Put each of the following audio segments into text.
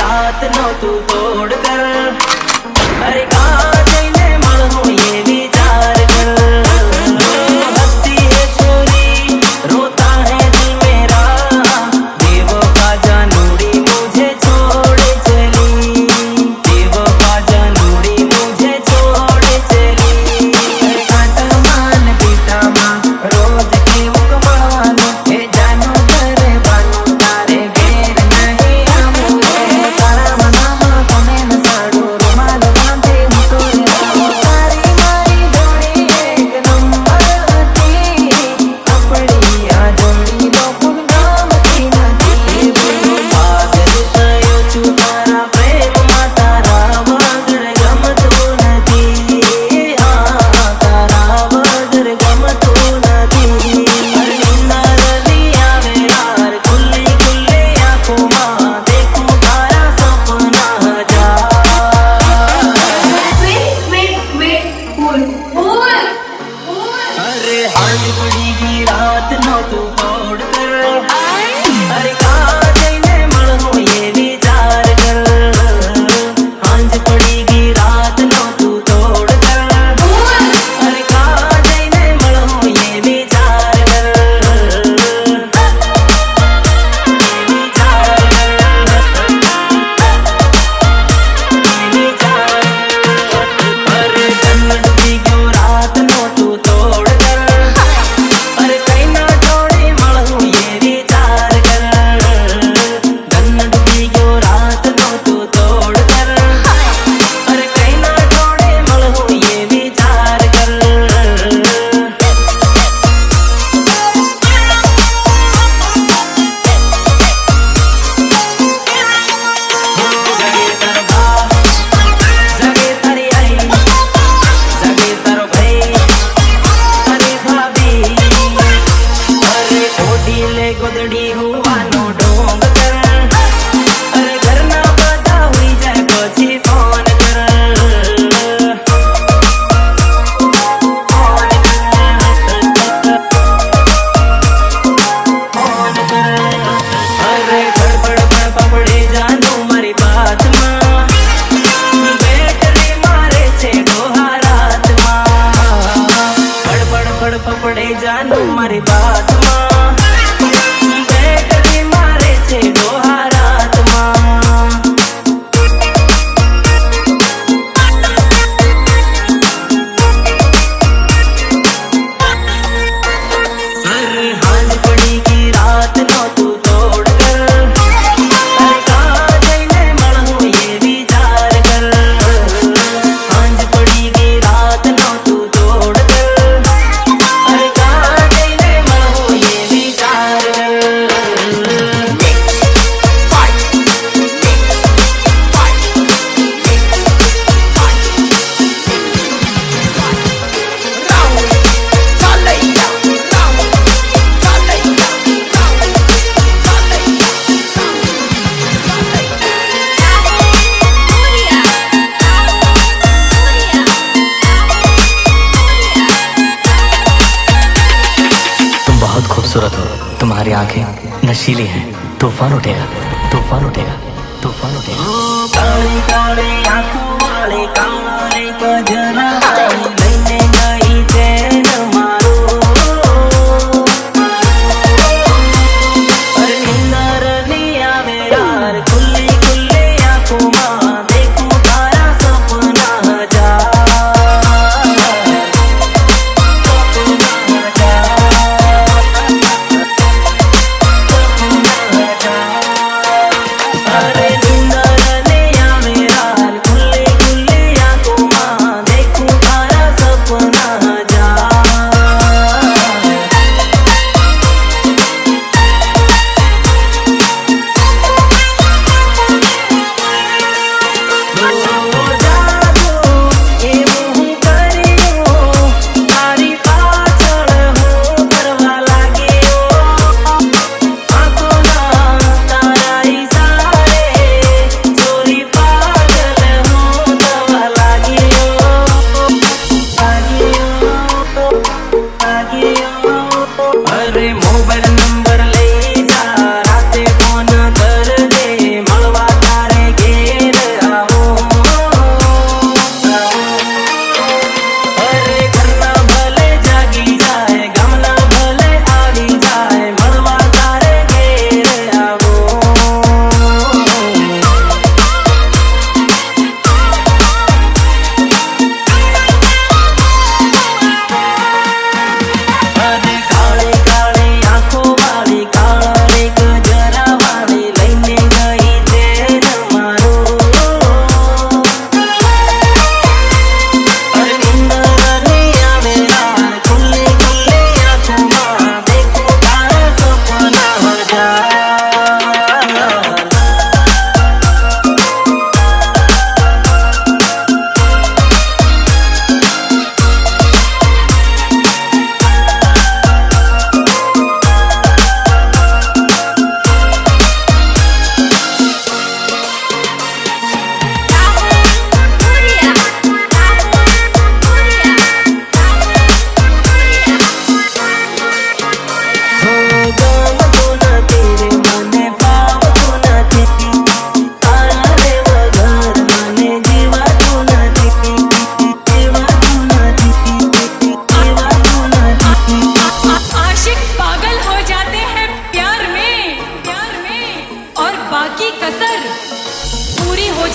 रात नो तू तोड़ कर अरे कहाँ जैने मळहूं ये विचार कर हंसती है छोरी रोता है दिल मेरा बेवफा जानूरी मुझे छोड़ चली बेवफा जानूरी मुझे छोड़ चली काटा मान पीटा मां रोज के उकमानो हे जानो करे बानो तारे घेर नहीं आमू तारा मनामा कोने न साडो रुमाल बांधे हूँ तोरे राहो तारी मारी जोड़ी एक नंबर हती अपनी आ जोड़ी लो पुन गामती नथी पागल थयो छू तारा प्रेम मां तारा वगर गमतो नथी हाँ तारा वगर गमतो नथी निंदरनी आवे यार खुली खुली आँखों मां देखूं तारा सपना हजार अरे हांज पड़ीगी रात नो तू तोड़ कर अरे कहाँ जैने मळहूं ये विचार कर हांज पड़ीगी रात नो तू तोड़ कर अरे कहाँ जैने मळहूं ये विचार कर ये विचार अरे जन्म डूबी क्यों रात नो तू तोड़ कर अरे कहीं ना छोड़ी मळहूं ये विचार कर जन्म डूबी क्यों रात नो तू तोड़ कर अरे कहीं ना छोड़ी मळहूं ये विचार कर जगे तर बाप जगे तारी आई जगे तारो भाई तारी भाभी अरे ओढ़ी ले गोदड़ी हुआनो ढोंग कर अरे घर ना बता हुई जाए પછી फोन कर फोन कर अरे गड़बड़ पपड़े जानू मारी बात मां बैटरी मारे છે दोहारात मां गड़बड़ पपड़े जानू मारी बात मां बैटरी मारे છે दोहारात मां अरे हांज पड़ीगी रात नो तू तोड़ कर अरे कहाँ जैने मळहूं ये विचार कर हांज पड़ीगी रात नो तू तोड़ कर अरे कहाँ जैने मळहूं ये विचार तुम बहुत खूबसूरत हो, तुम्हारी आंखें नशीली हैं। तूफान उठेगा, तूफान उठेगा, तूफान उठेगा। काली काली आँखों वाले काले गजरा लैने गई चैन मारो अरे निंदर नहीं आवे यार खुली खुली आँखों मां देखूं तारा सपना हजार अरे निंदर नहीं आवे यार खुली खुली आँखों मां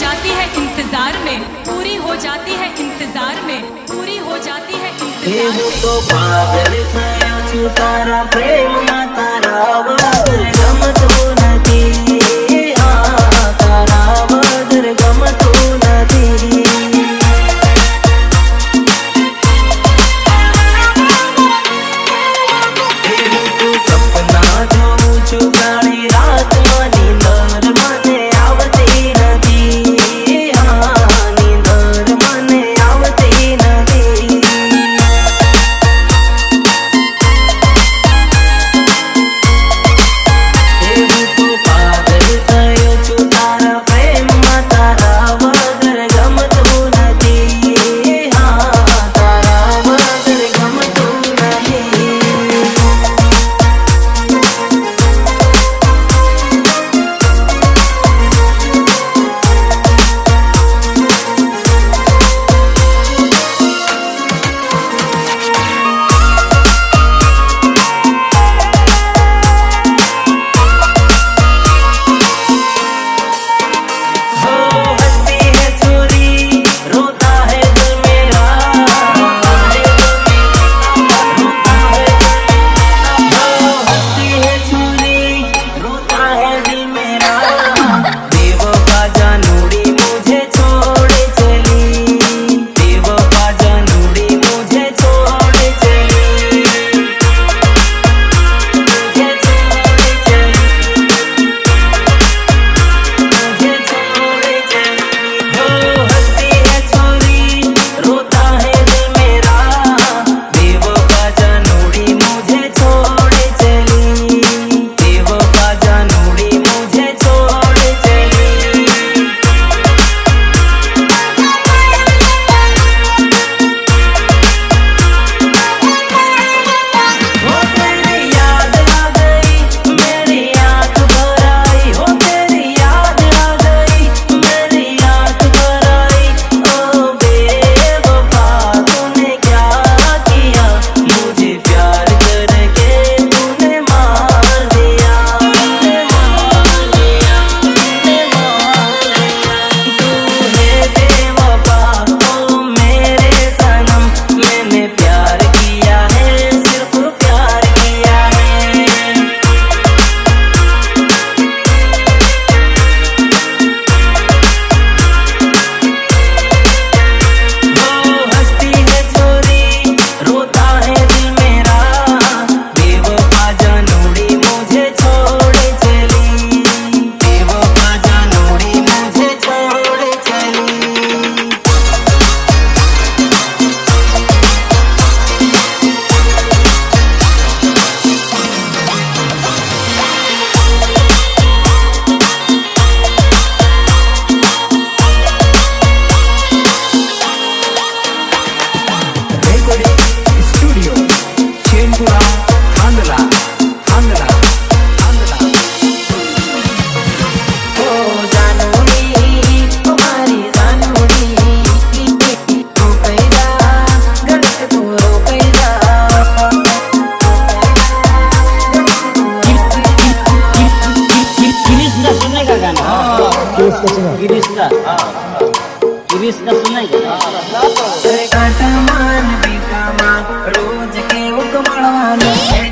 जाती है इंतजार में, पूरी हो जाती है इंतजार में, पूरी हो जाती है इंतजार में। तो पागल थयो છું તારા પ્રેમમાં તારા વગર ગમતું નથી તારા વગર ગમતું નથી સપના જોઉં છું ઘણી રાતમાં નીંદર મને આવતી નથી નીંદર મને આવતી નથી गिरीश का सुनाई કાંટા માન બીકામાં રોજ કેવું કમાવાનું